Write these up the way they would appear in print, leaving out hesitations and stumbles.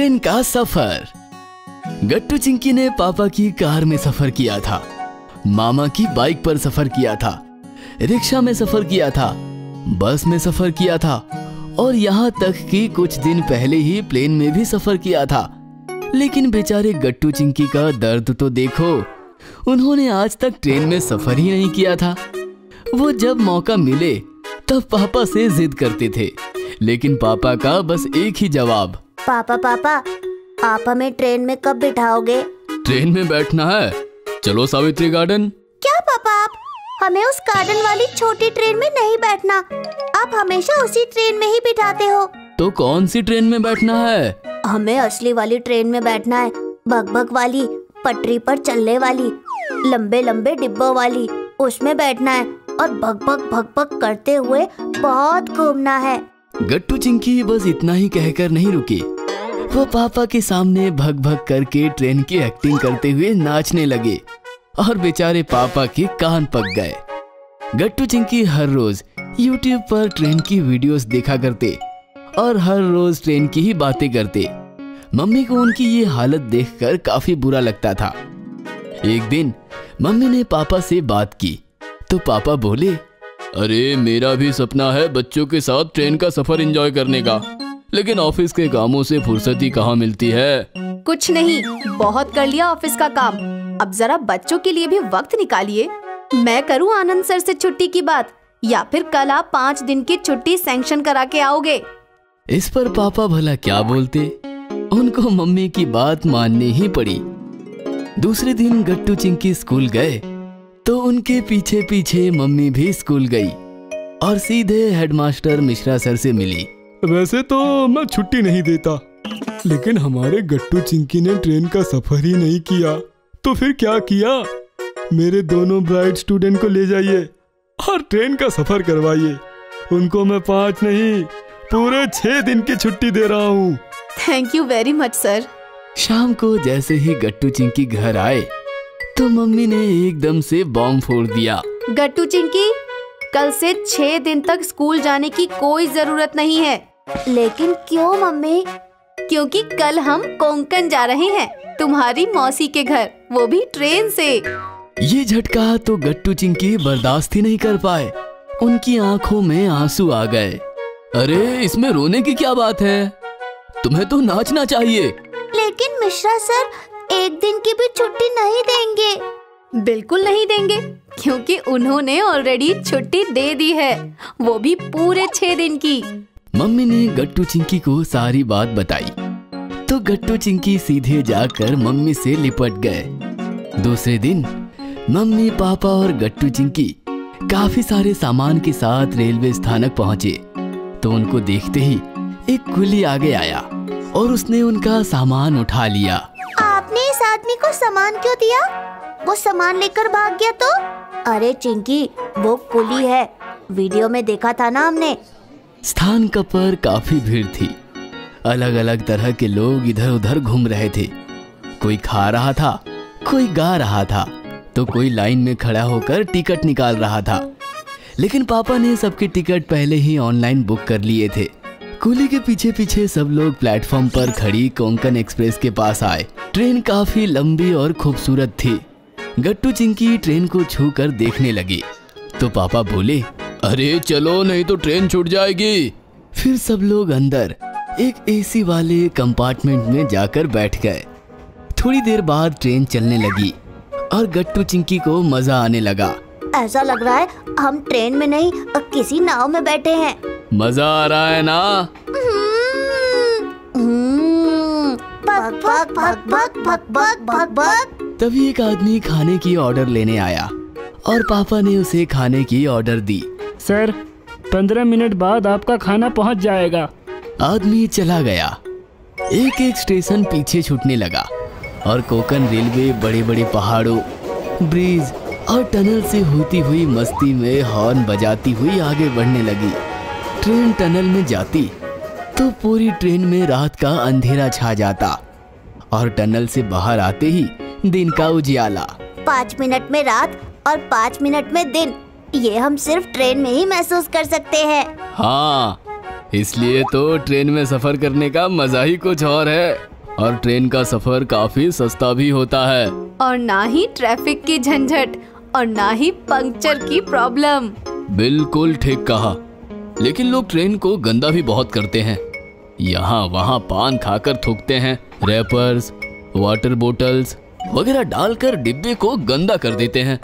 Train का सफर। गट्टू चिंकी ने पापा की कार में सफर किया था, मामा की बाइक पर सफर किया था, रिक्शा में सफर किया था, बस में सफर किया था और यहाँ तक कि कुछ दिन पहले ही प्लेन में भी सफर किया था। लेकिन बेचारे गट्टू चिंकी का दर्द तो देखो, उन्होंने आज तक ट्रेन में सफर ही नहीं किया था। वो जब मौका मिले तब पापा से जिद करते थे, लेकिन पापा का बस एक ही जवाब, पापा आप हमें ट्रेन में कब बिठाओगे? ट्रेन में बैठना है, चलो सावित्री गार्डन। क्या पापा, आप हमें उस गार्डन वाली छोटी ट्रेन में नहीं बैठना, आप हमेशा उसी ट्रेन में ही बिठाते हो। तो कौन सी ट्रेन में बैठना है? हमें असली वाली ट्रेन में बैठना है, भग-भग वाली, पटरी पर चलने वाली, लंबे लंबे डिब्बों वाली, उसमें बैठना है और भग-भग करते हुए बहुत घूमना है। गट्टू चिंकी बस इतना ही कहकर नहीं रुकी, वो पापा के सामने भग-भग करके ट्रेन की एक्टिंग करते हुए नाचने लगे और बेचारे पापा के कान पक गए। गट्टू चिंकी हर रोज YouTube पर ट्रेन की वीडियोस देखा करते और हर रोज ट्रेन की ही बातें करते। मम्मी को उनकी ये हालत देखकर काफी बुरा लगता था। एक दिन मम्मी ने पापा से बात की तो पापा बोले, अरे मेरा भी सपना है बच्चों के साथ ट्रेन का सफर एंजॉय करने का, लेकिन ऑफिस के कामों से फुर्सत ही कहाँ मिलती है। कुछ नहीं, बहुत कर लिया ऑफिस का काम, अब जरा बच्चों के लिए भी वक्त निकालिए। मैं करूँ आनंद सर से छुट्टी की बात, या फिर कल आप 5 दिन की छुट्टी सैंक्शन करा के आओगे। इस पर पापा भला क्या बोलते, उनको मम्मी की बात माननी ही पड़ी। दूसरे दिन गट्टू चिंकी स्कूल गए तो उनके पीछे पीछे मम्मी भी स्कूल गई और सीधे हेडमास्टर मिश्रा सर से मिली। वैसे तो मैं छुट्टी नहीं देता, लेकिन हमारे गट्टू चिंकी ने ट्रेन का सफर ही नहीं किया, तो फिर क्या किया? मेरे दोनों ब्राइट स्टूडेंट को ले जाइए और ट्रेन का सफर करवाइए। उनको मैं 5 नहीं, पूरे 6 दिन की छुट्टी दे रहा हूँ। Thank you very much sir. शाम को जैसे ही गट्टू चिंकी घर आए तो मम्मी ने एकदम से बॉम्ब फोड़ दिया। गट्टू चिंकी, कल से 6 दिन तक स्कूल जाने की कोई जरूरत नहीं है। लेकिन क्यों मम्मी? क्योंकि कल हम कोंकण जा रहे हैं, तुम्हारी मौसी के घर, वो भी ट्रेन से। ये झटका तो गट्टू चिंकी बर्दाश्त ही नहीं कर पाए, उनकी आंखों में आंसू आ गए। अरे इसमें रोने की क्या बात है, तुम्हें तो नाचना चाहिए। लेकिन मिश्रा सर 1 दिन की भी छुट्टी नहीं देंगे। बिल्कुल नहीं देंगे, क्योंकि उन्होंने ऑलरेडी छुट्टी दे दी है, वो भी पूरे 6 दिन की। मम्मी ने गट्टू चिंकी को सारी बात बताई तो गट्टू चिंकी सीधे जाकर मम्मी से लिपट गए। दूसरे दिन मम्मी, पापा और गट्टू चिंकी काफी सारे सामान के साथ रेलवे स्थानक पहुँचे तो उनको देखते ही एक कुली आगे आया और उसने उनका सामान उठा लिया। आपने इस आदमी को सामान क्यों दिया? वो सामान लेकर भाग गया तो? अरे चिंकी, वो कुली है, वीडियो में देखा था ना हमने। स्थान पर काफी भीड़ थी, अलग अलग तरह के लोग इधर उधर घूम रहे थे। कोई खा रहा था, कोई गा रहा था, तो कोई लाइन में खड़ा होकर टिकट निकाल रहा था। लेकिन पापा ने सबके टिकट पहले ही ऑनलाइन बुक कर लिए थे। कुली के पीछे पीछे सब लोग प्लेटफॉर्म पर खड़ी कोंकण एक्सप्रेस के पास आए। ट्रेन काफी लंबी और खूबसूरत थी। गट्टू चिंकी ट्रेन को छू कर देखने लगी तो पापा बोले, अरे चलो नहीं तो ट्रेन छूट जाएगी। फिर सब लोग अंदर एक एसी वाले कंपार्टमेंट में जाकर बैठ गए। थोड़ी देर बाद ट्रेन चलने लगी और गट्टू चिंकी को मजा आने लगा। ऐसा लग रहा है हम ट्रेन में नहीं, किसी नाव में बैठे हैं। मजा आ रहा है ना? भग भग भग भग भग भग भग भग। तभी एक आदमी खाने की ऑर्डर लेने आया और पापा ने उसे खाने की ऑर्डर दी। सर 15 मिनट बाद आपका खाना पहुंच जाएगा। आदमी चला गया। एक एक स्टेशन पीछे छूटने लगा और कोंकण रेलवे बड़े बड़े पहाड़ों, ब्रिज और टनल से होती हुई मस्ती में हॉर्न बजाती हुई आगे बढ़ने लगी। ट्रेन टनल में जाती तो पूरी ट्रेन में रात का अंधेरा छा जाता और टनल से बाहर आते ही दिन का उजियाला। 5 मिनट में रात और 5 मिनट में दिन, ये हम सिर्फ ट्रेन में ही महसूस कर सकते हैं। हाँ, इसलिए तो ट्रेन में सफर करने का मजा ही कुछ और है। और ट्रेन का सफर काफी सस्ता भी होता है। और ना ही ट्रैफिक की झंझट और ना ही पंक्चर की प्रॉब्लम। बिल्कुल ठीक कहा। लेकिन लोग ट्रेन को गंदा भी बहुत करते हैं। यहाँ वहाँ पान खाकर थूकते हैं, रैपर्स, वाटर बोतल्स वगैरह डालकर डिब्बे को गंदा कर देते हैं।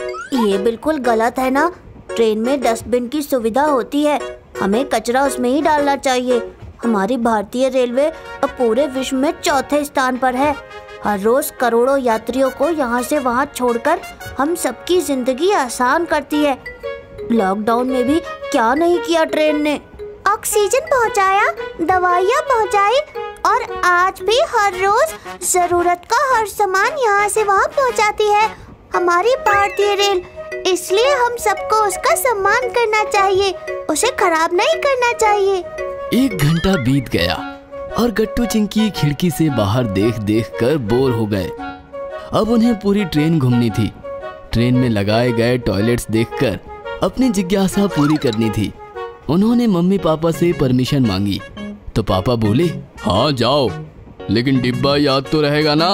ये बिल्कुल गलत है ना। ट्रेन में डस्टबिन की सुविधा होती है, हमें कचरा उसमें ही डालना चाहिए। हमारी भारतीय रेलवे अब पूरे विश्व में चौथे स्थान पर है। हर रोज करोड़ों यात्रियों को यहाँ से वहाँ छोड़कर हम सबकी जिंदगी आसान करती है। लॉकडाउन में भी क्या नहीं किया ट्रेन ने। ऑक्सीजन पहुँचाया, दवाइयाँ पहुँचाई और आज भी हर रोज जरूरत का हर सामान यहाँ से वहाँ पहुँचाती है हमारी भारतीय रेल। इसलिए हम सबको उसका सम्मान करना चाहिए, उसे खराब नहीं करना चाहिए। 1 घंटा बीत गया और गट्टू चिंकी खिड़की से बाहर देख देख कर बोर हो गए। अब उन्हें पूरी ट्रेन घूमनी थी। ट्रेन में लगाए गए टॉयलेट्स देखकर अपनी जिज्ञासा पूरी करनी थी। उन्होंने मम्मी पापा से परमिशन मांगी तो पापा बोले, हाँ जाओ, लेकिन डिब्बा याद तो रहेगा ना।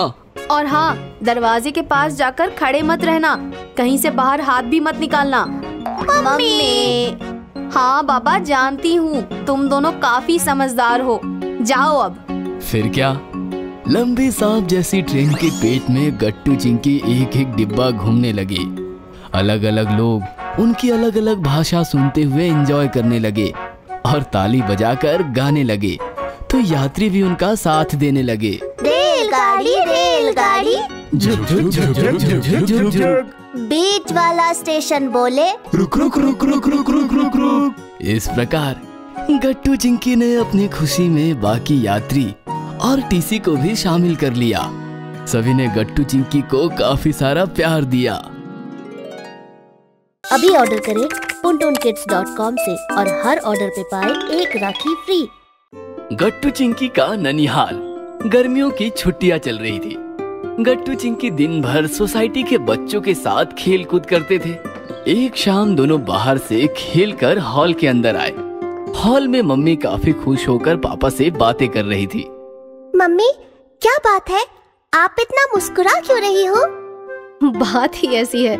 और हाँ, दरवाजे के पास जाकर खड़े मत रहना, कहीं से बाहर हाथ भी मत निकालना। मम्मी। हाँ बाबा, जानती हूँ तुम दोनों काफी समझदार हो। जाओ अब। फिर क्या, लंबी सांप जैसी ट्रेन के पेट में गट्टू चिंकी एक एक डिब्बा घूमने लगे। अलग अलग लोग उनकी अलग अलग भाषा सुनते हुए एंजॉय करने लगे और ताली बजाकर गाने लगे, तो यात्री भी उनका साथ देने लगे। रेलगाड़ी रेलगाड़ी झुक झुक झुक झुक झुक झुक झुक झुक। बीच वाला स्टेशन बोले रुक रुक रुक रुक रुक रुक रुक रुक। इस प्रकार गट्टू चिंकी ने अपनी खुशी में बाकी यात्री और टीसी को भी शामिल कर लिया। सभी ने गट्टू चिंकी को काफी सारा प्यार दिया। अभी ऑर्डर करें puntunkids.com से और हर ऑर्डर पे पाए 1 राखी फ्री। गट्टू चिंकी का ननिहाल। गर्मियों की छुट्टियां चल रही थी। गट्टू चिंकी दिन भर सोसाइटी के बच्चों के साथ खेल कूद करते थे। एक शाम दोनों बाहर से खेलकर हॉल के अंदर आए। हॉल में मम्मी काफी खुश होकर पापा से बातें कर रही थी। मम्मी, क्या बात है? आप इतना मुस्कुरा क्यों रही हो? बात ही ऐसी है,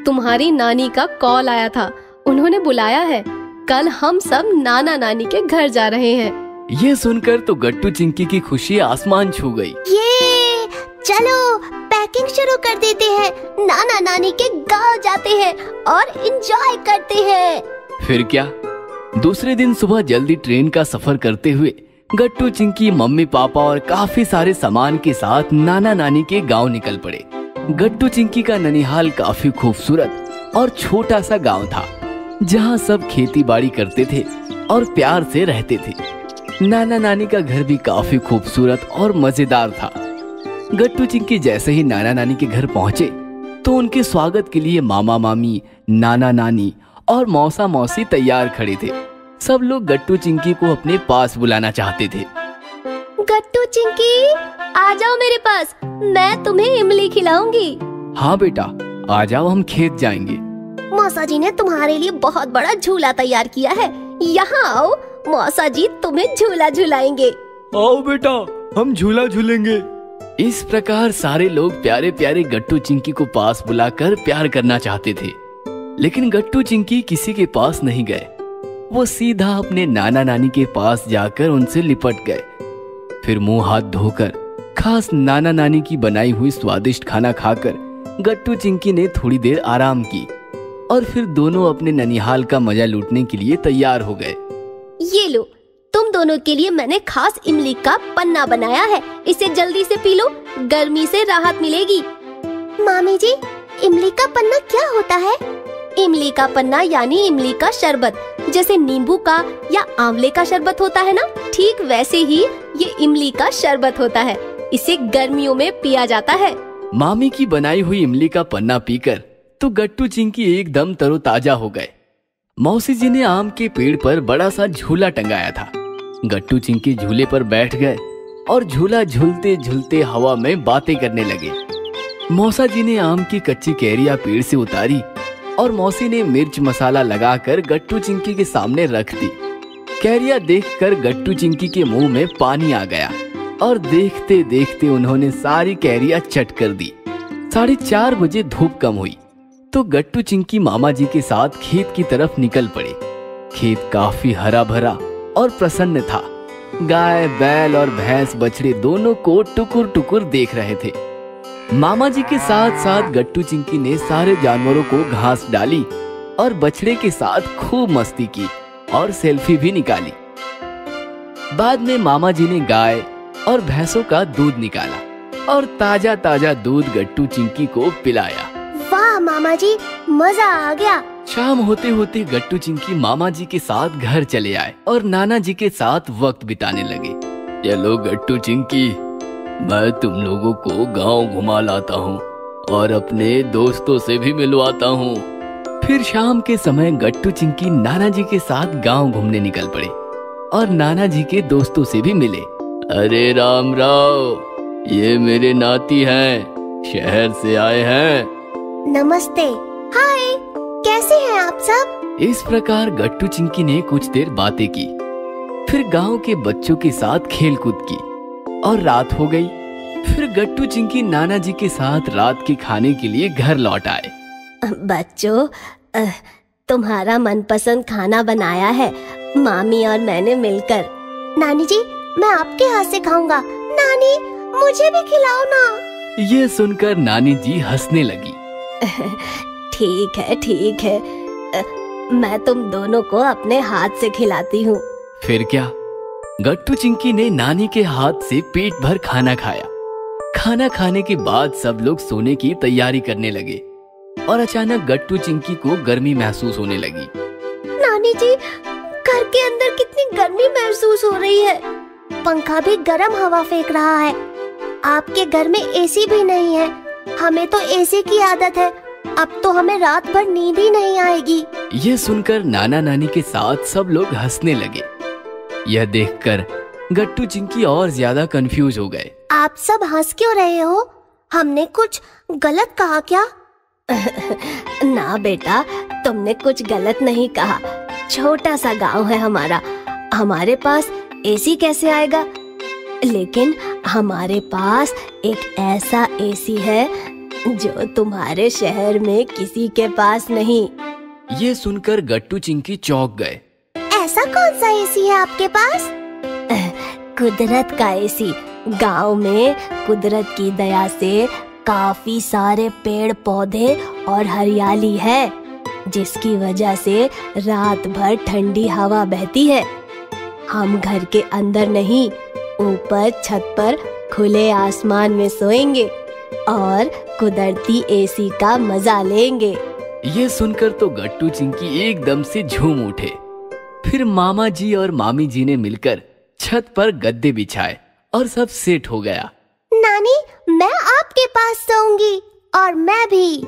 तुम्हारी नानी का कॉल आया था, उन्होंने बुलाया है। कल हम सब नाना नानी के घर जा रहे हैं। ये सुनकर तो गट्टू चिंकी की खुशी आसमान छू गई। ये चलो पैकिंग शुरू कर देते हैं, नाना नानी के गांव जाते हैं और एंजॉय करते हैं। फिर क्या, दूसरे दिन सुबह जल्दी ट्रेन का सफर करते हुए गट्टू चिंकी मम्मी पापा और काफी सारे सामान के साथ नाना नानी के गांव निकल पड़े। गट्टू चिंकी का ननिहाल काफी खूबसूरत और छोटा सा गांव था, जहां सब खेती बाड़ी करते थे और प्यार से रहते थे। नाना नानी का घर भी काफी खूबसूरत और मजेदार था। गट्टू चिंकी जैसे ही नाना नानी के घर पहुंचे तो उनके स्वागत के लिए मामा मामी, नाना नानी और मौसा मौसी तैयार खड़े थे। सब लोग गट्टू चिंकी को अपने पास बुलाना चाहते थे। गट्टू चिंकी, आ जाओ मेरे पास, मैं तुम्हें इमली खिलाऊंगी। हाँ बेटा, आ जाओ, हम खेत जाएंगे। मौसा जी ने तुम्हारे लिए बहुत बड़ा झूला तैयार किया है, यहाँ आओ, मौसा जी तुम्हें झूला झुलाएंगे। आओ बेटा, हम झूला झूलेंगे। इस प्रकार सारे लोग प्यारे प्यारे गट्टू चिंकी को पास बुलाकर प्यार करना चाहते थे, लेकिन गट्टू चिंकी किसी के पास नहीं गए। वो सीधा अपने नाना नानी के पास जाकर उनसे लिपट गए। फिर मुंह हाथ धोकर खास नाना नानी की बनाई हुई स्वादिष्ट खाना खाकर गट्टू चिंकी ने थोड़ी देर आराम की और फिर दोनों अपने ननिहाल का मजा लूटने के लिए तैयार हो गए। ये लो, तुम दोनों के लिए मैंने खास इमली का पन्ना बनाया है, इसे जल्दी से पी लो, गर्मी से राहत मिलेगी। मामी जी, इमली का पन्ना क्या होता है? इमली का पन्ना यानी इमली का शरबत, जैसे नींबू का या आंवले का शरबत होता है ना, ठीक वैसे ही ये इमली का शरबत होता है। इसे गर्मियों में पिया जाता है। मामी की बनाई हुई इमली का पन्ना पीकर तो गट्टू चिंकी एकदम तरोताजा हो गए। मौसी जी ने आम के पेड़ पर बड़ा सा झूला टंगाया था। गट्टू चिंकी झूले पर बैठ गए और झूला झूलते झूलते हवा में बातें करने लगे। मौसा जी ने आम की कच्ची कैरिया पेड़ से उतारी और मौसी ने मिर्च मसाला लगाकर गट्टू चिंकी के सामने रख दी। कैरिया देखकर गट्टू चिंकी के मुंह में पानी आ गया। और देखते देखते उन्होंने सारी कैरियां चट कर दी। 4:30 बजे धूप कम हुई तो गट्टू चिंकी मामा जी के साथ खेत की तरफ निकल पड़े। खेत काफी हरा भरा और प्रसन्न था। गाय, बैल और भैंस बछड़े दोनों को टुकुर टुकुर देख रहे थे। मामा जी के साथ साथ गट्टू चिंकी ने सारे जानवरों को घास डाली और बछड़े के साथ खूब मस्ती की और सेल्फी भी निकाली। बाद में मामा जी ने गाय और भैंसों का दूध निकाला और ताजा ताजा दूध गट्टू चिंकी को पिलाया। वाह मामा जी, मजा आ गया। शाम होते होते गट्टू चिंकी मामा जी के साथ घर चले आए और नाना जी के साथ वक्त बिताने लगे। चलो गट्टू चिंकी, मैं तुम लोगों को गांव घुमा लाता हूँ और अपने दोस्तों से भी मिलवाता हूँ। फिर शाम के समय गट्टू चिंकी नाना जी के साथ गांव घूमने निकल पड़े और नाना जी के दोस्तों से भी मिले। अरे राम राव, ये मेरे नाती हैं, शहर से आए हैं। नमस्ते। हाय, कैसे हैं आप सब? इस प्रकार गट्टू चिंकी ने कुछ देर बातें की, फिर गांव के बच्चों के साथ खेल कूद की और रात हो गई। फिर गट्टू चिंकी नाना जी के साथ रात के खाने के लिए घर लौट आए। बच्चों, तुम्हारा मनपसंद खाना बनाया है मामी और मैंने मिलकर। नानी जी, मैं आपके हाथ से खाऊंगा। नानी, मुझे भी खिलाओ ना। ये सुनकर नानी जी हंसने लगी। ठीक है ठीक है, मैं तुम दोनों को अपने हाथ से खिलाती हूँ। फिर क्या, गट्टू चिंकी ने नानी के हाथ से पेट भर खाना खाया। खाना खाने के बाद सब लोग सोने की तैयारी करने लगे और अचानक गट्टू चिंकी को गर्मी महसूस होने लगी। नानी जी, घर के अंदर कितनी गर्मी महसूस हो रही है। पंखा भी गर्म हवा फेंक रहा है। आपके घर में एसी भी नहीं है। हमें तो एसी की आदत है। अब तो हमें रात भर नींद ही नहीं आएगी। ये सुनकर नाना नानी के साथ सब लोग हंसने लगे। यह देखकर गट्टू चिंकी और ज्यादा कंफ्यूज हो गए। आप सब हंस क्यों रहे हो? हमने कुछ गलत कहा क्या? ना बेटा, तुमने कुछ गलत नहीं कहा। छोटा सा गांव है हमारा, हमारे पास एसी कैसे आएगा? लेकिन हमारे पास एक ऐसा एसी है जो तुम्हारे शहर में किसी के पास नहीं। ये सुनकर गट्टू चिंकी चौंक गए। ऐसा कौन सा एसी है आपके पास? कुदरत का एसी। गांव में कुदरत की दया से काफी सारे पेड़ पौधे और हरियाली है, जिसकी वजह से रात भर ठंडी हवा बहती है। हम घर के अंदर नहीं, ऊपर छत पर खुले आसमान में सोएंगे और कुदरती एसी का मजा लेंगे। ये सुनकर तो गट्टू चिंकी एकदम से झूम उठे। फिर मामा जी और मामी जी ने मिलकर छत पर गद्दे बिछाए और सब सेट हो गया। नानी, मैं आपके पास सोऊंगी और मैं भी।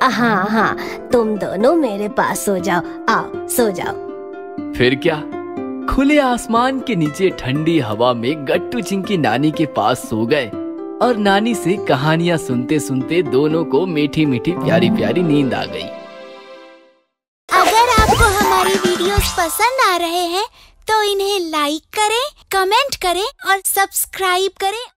हाँ, तुम दोनों मेरे पास सो जाओ। आओ, सो जाओ। फिर क्या, खुले आसमान के नीचे ठंडी हवा में गट्टू चिंकी नानी के पास सो गए और नानी से कहानियां सुनते सुनते दोनों को मीठी मीठी प्यारी प्यारी नींद आ गई। अगर आपको हमारी वीडियोस पसंद आ रहे हैं तो इन्हें लाइक करें, कमेंट करें और सब्सक्राइब करें